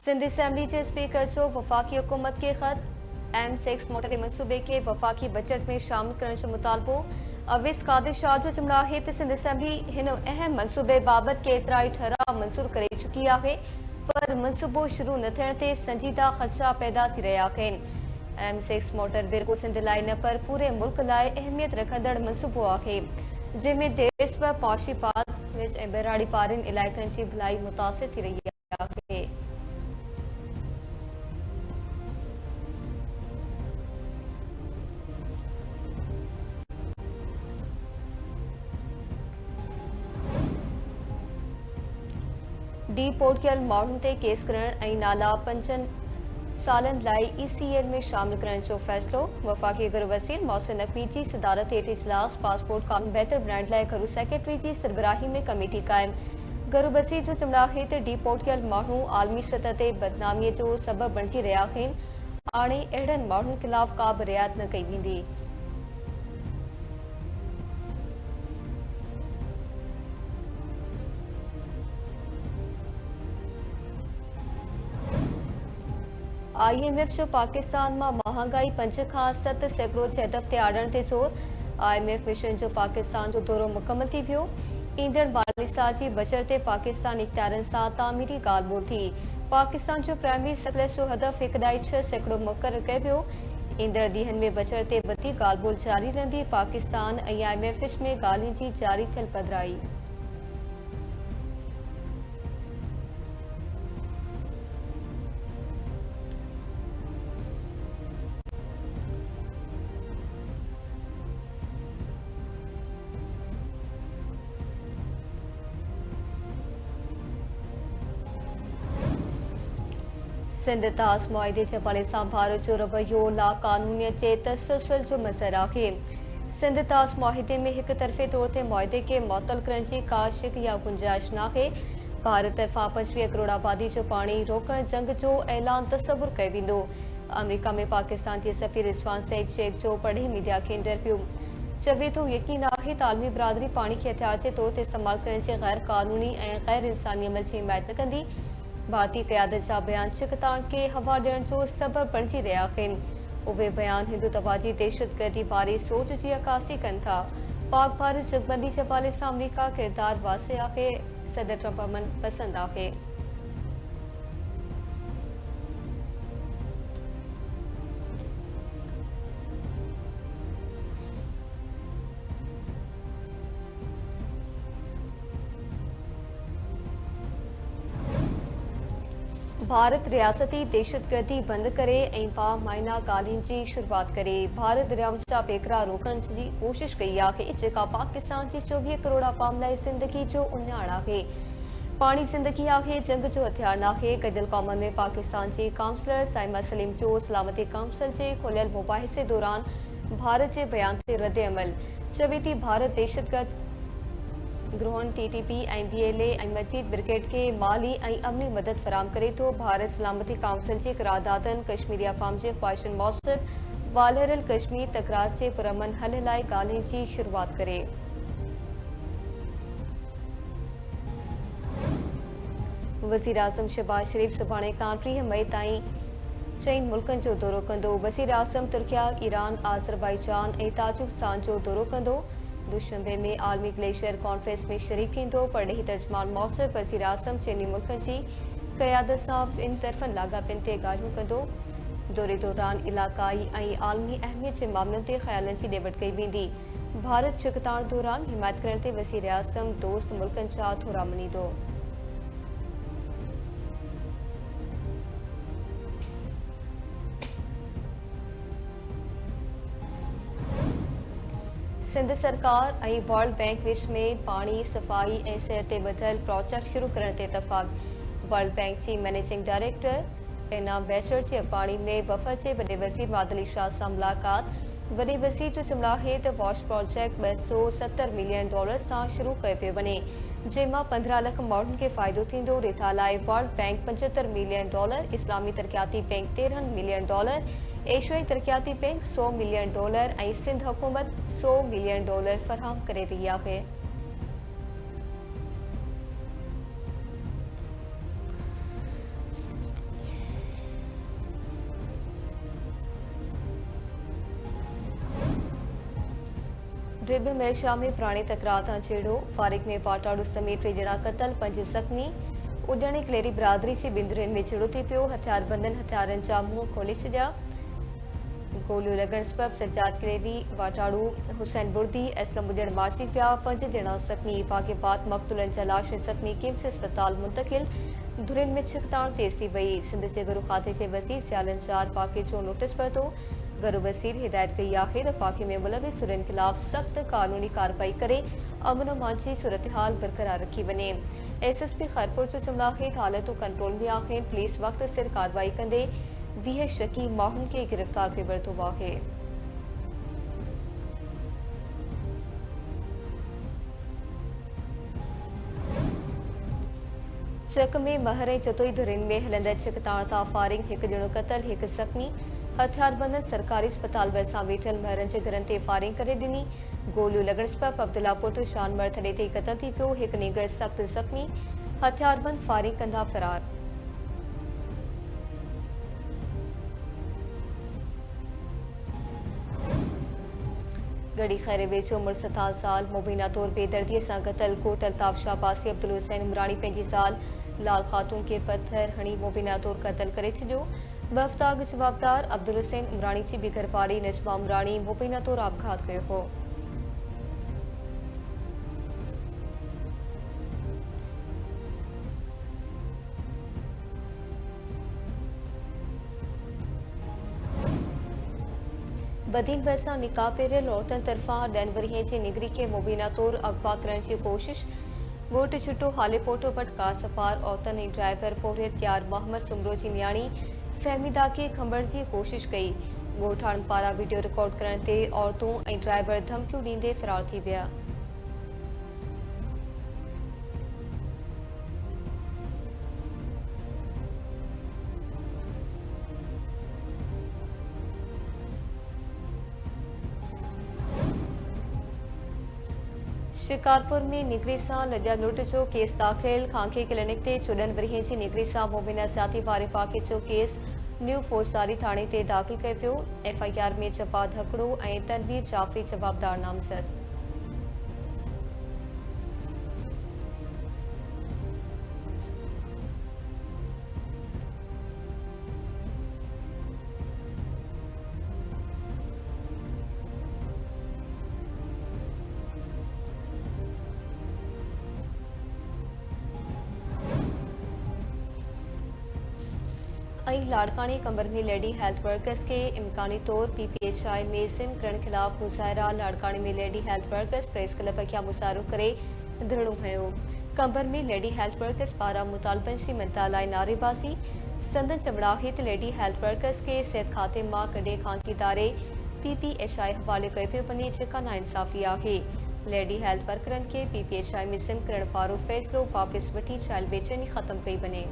Sindh assembly के speaker जो वफाकी हुकूमत के खत M6 मोटर मनसूबे के वफाकी बजट में शामिल करने जो मुतालबो अवैस कादिर शाह जो जुमला है तो सिंध असम्बली इन अहम मनसूबे बाबत केतराई ठराव मंजूर करे चुकी है पर मनसूबो शुरू न थियण ते संजीदा खदशा पैदा थी रहा आहिनि। M6 मोटर बिरगो सिंध लाइ न पर पूरे मुल्क लाइ अहमियत रखंदड़ मनसूबो है जंहिंमें देश ब पौशी पात वेझ ऐं बहिराड़ी पारिन इलाइक़नि जी भलाई मुतासिर थी रही है। डिपोर्ट कयल माण्हुनि ते केस करण ऐं नाला 5 सालनि लाइ ECL में शामिल करण जो फ़ैसिलो। वफ़ाक़ी गुर वज़ीर मोहसिन नक़वी जी सदारत हेठि इजलास पासपोर्ट कानून बहितर बणाइण लाइ घरू सेक्रेटरी जी सरबराही में कमेटी क़ाइमु। गुर वज़ीर जो चमड़ा है त डिपोर्ट कयल माण्हू आलमी सतह ते बदनामीअ जो सबबु बणिजी रहिया आहिनि। हाणे अहिड़नि माण्हुनि ख़िलाफ़ का बि रिआयत न कई वेंदी। IMF जो पाकिस्तान में महांगाई 5 खां 7 सैकड़ो जे हदफ ते आणण ते ज़ोर। IMF मिशन जो पाकिस्तान जो दौरो मुकम्मल थी वियो। ईंदड़ माली साल जी बजट ते पाकिस्तान इख्तियारनि सां तामीरी ॻाल्हि ॿोल थी। पाकिस्तान जो प्राइमरी सरप्लस जो हदफ 1.6 सैकड़ो मुक़ररु कयो वियो। ईंदड़ ॾींहनि में बजट ते वधीक ॻाल्हि ॿोल जारी रहंदी। पाकिस्तान ऐं IMF विच में ॻाल्हियुनि जी जारी थियल पधिराई। सिंध तास मुआहिदे जे हवाले सां भारत जो रवैयो लाक़ानूनीअत जे तसलसल जो मज़र आहे। सिंध तास मुआहिदे में हिक तरफ़े तौर ते मुआहिदे खे मुअतल करण जी का शिक या गुंजाइश नाहे। भारत तरफ़ां 25 करोड़ आबादी जो पाणी रोकण जंग जो ऐलान तसवुरु कयो वेंदो। अमरीका में पाकिस्तान जे सफ़ीर रिज़वान सईद शेख जो पढ़े मीडिया खे इंटरव्यू चवे थो यकीन आहे त आलमी बिरादरी पाणी खे हथियार जे तौर ते इस्तेमाल करण जे गैर कानूनी ऐं गैर इंसानी अमल जी हिमायत न कंदी। भारतीय क़यादत जा बयान चिकताण खे हवा ॾियण जो सबबु बणिजी रहिया आहिनि। उहे बयान हिंदुत्व जी दहशतगर्दी वारी सोच जी अकासी कनि था। पाक भारत जुगबंदी जे हवाले सां अमरीका किरदार वाज़े आहे। सदर ट्रंप अमन पसंद आहे। भारत रियासती दहशतगर्दी बंद करे ऐं बामायना ॻाल्हियुनि जी शुरूआत करे। भारत दरियाउनि जा पेकरा रोकण जी कोशिश कई आहे जेका पाकिस्तान जी 24 करोड़ आवाम लाइ ज़िंदगी जो उन्याण आहे। पाणी ज़िंदगी आहे, जंग जो हथियार नाहे। गॾियल क़ौमुनि में पाकिस्तान जी काउंसलर साइमा सलीम जो सलामती काउंसिल जे खुलियल मुबाहिसे दौरान भारत जे बयान ते रद्द अमल। चवे थी भारत दहशतगर्द ग्रोहन TTP ऐं BLA ऐं मजीद ब्रिगेड के माली ऐं अमनी मदद फराम करे थो। भारत सलामती काउंसिल जी क़रारदादनि कश्मीरी अवाम जे ख़्वाहिशनि मौसर वालहरल कश्मीर तकरार जे पुरअमन हल लाइ ॻाल्हियुनि जी शुरूआत करे। वज़ीर आज़म शहबाज शरीफ सुभाणे खां 30 मई ताईं 4 मुल्कनि जो दौरो कंदो। वज़ीर आज़म तुर्किया, ईरान, आज़रबाईजान ऐं ताजिकिस्तान जो दौरो कंदो। दुशंबे में आलमी ग्लेशियर कॉन्फ्रेंस में शरीक थींदो। परॾेही तर्जुमान मौसर वज़ीर आज़म चइनी मुल्कनि जी क़यादत सां ॿिनि तरफ़नि लाॻापनि ते ॻाल्हियूं कंदो। दौरे दौरान इलाक़ाई ऐं आलमी अहमियत जे मामलनि ते ख़्यालनि जी ॾे वठि कई वेंदी। भारत छिकताण दौरान हिमायत करण ते वज़ीर आज़म दोस्त मुल्कनि जा थोरा मञीदो। सिंध सरकार ऐं वर्ल्ड बैंक विच में पाणी, सफ़ाई ऐं सिहत ते ॿधल प्रोजेक्ट शुरू करण ते इतफ़ाक़। वर्ल्ड बैंक जी मैनेजिंग डायरेक्टर एना बैचर जे पाणी में वफ़द जे वॾे वज़ीर मादली शाह सां मुलाक़ात। वॾे वज़ीर जो चमड़ा है त वॉश प्रोजेक्ट $270 मिलियन सां शुरू कयो पियो वञे, जंहिंमां 15 लख माण्हुनि खे फ़ाइदो थींदो। रिथा लाइ वर्ल्ड बैंक $75 मिलियन, इस्लामी तरक़ियाती बैंक $13 मिलियन, एशियाई तरक़ियाती बैंक $100 मिलियन ऐं सिंध हुकूमत $100 मिलियन फ़राहम करे रही आहे। रिब मलेशिया में पुरानी तकरार तां छेड़ो फारिक में पाटाड़ू समेत टे ॼणा क़तल 5 ज़ख़्मी। उॾणी कलेरी बिरादरी जी बिंदुरियुनि में चिड़ो थी पियो। हथियारबंदनि हथियारनि जा मुंहं खोले छॾिया। गोलियूं लॻण सबब सजाद कलेरी वाटाड़ू हुसैन बुर्दी असलम उॾण माची पिया। 5 ॼणा ज़ख़्मी। वाक़े बाद मक़तूलनि जा लाशूं ज़ख़्मी किम्स अस्पताल मुंतकिल। धुरियुनि में छिकताण तेज़ थी वई। सिंध जे गुरु खाते जे वज़ीर ज़ियालन शार वाक़े जो नोटिस पढ़तो। गुरु वज़ीर हिदायत कई आहे त वाक़े में मुलविस धुरियुनि ख़िलाफ़ सख़्त क़ानूनी कार्रवाई करे अमन अमान जी सूरतहाल बरक़रार रखी वञे। SSP खैरपुर जो चवणु आहे त हालतूं कंट्रोल में आहिनि। पुलिस वक़्त सिर कार्रवाई कंदे 20 शकी माण्हुनि खे गिरफ़्तार करे वरितो आहे। चक में महर ऐं चतोई धुरियुनि में हलंदड़ छिकताण तां फारिग 1 ॼणो क़तल 1 ज़ख़्मी। हथियारबंदनि सरकारी अस्पताल भरिसां वेठल महरनि जे घरनि ते फायरिंग करे ॾिनी। गोलियूं लॻण सबब अब्दुल्ला पुट शानमर थॾे ते क़तल थी पियो। 1 नींगड़ सख़्त ज़ख़्मी। हथियारबंद फायरिंग कंदा फ़रार। गड़ी खैरे वेझो उमिरि 17 साल मुबीना तौर बेदर्दीअ सां क़तल कोट अल्ताफ शाह पासी अब्दुल हुसैन उमरानी पंहिंजी ज़ाल लाल ख़ातून खे पत्थर हणी मुबीना तौर क़तल करे छॾियो। 2 हफ़्ता अॻु जवाबदार अब्दुल हुसैन उमरानी जी ॿी घरवारी नजमा उमरानी मुबीना तौर आपघात कयो हो। बदीन भरिसां निकाह पहिरियल औरतुनि तरफ़ां 10 वरियें जी निगरी खे मुबीना तौर अगवा करण जी कोशिश। ॻोठ छुटो हाले पोटो वटि कार सवार औरतुनि ऐं ड्राइवर पोरियत यार मोहम्मद सुमरो जी न्याणी फहमीदा खे खंभण जी कोशिश कई। ॻोठाणनि पारां वीडियो रिकॉर्ड करण ते औरतूं ऐं ड्राइवर धमकियूं ॾींदे फ़रार थी विया। शिकारपुर में निगरी सां लॻियल लुट जो केस दाख़िल। खांखी क्लिनिक ते 14 वरियें जी निगरी सां मुबीना ज़ाती वारे वाक़े जो केस न्यू फौजदारी थाणे ते दाख़िल कयो पियो। FIR में जवाद हकड़ो ऐं तनवीर जाफ़री जवाबदार नामज़द। लाड़कानी कंबर में लेडी हेल्थ वर्कर्स के इम्कानी तौर PPHI में सिम करण खिलाफ मुज़ाहिरा। लाड़कानी में lady health workers press club अॻियां मुज़ाहिरो करे धरणो खयो। कंबर में लेडी हेल्थ वर्कर्स पारां मुतालबनि जी मदद लाइ नारेबाज़ी। संदन चवणु आहे त लेडी हेल्थ वर्कर्स के सिहत खाते मां कढे खानगी इदारे PPHI हवाले कयो पियो वञे, जेका नाइंसाफ़ी आहे। लेडी हेल्थ वर्करनि खे PPHI में सिम करण वारो फ़ैसिलो वापसि वठी चाइल्ड बेचैनी ख़त्म कई वञे।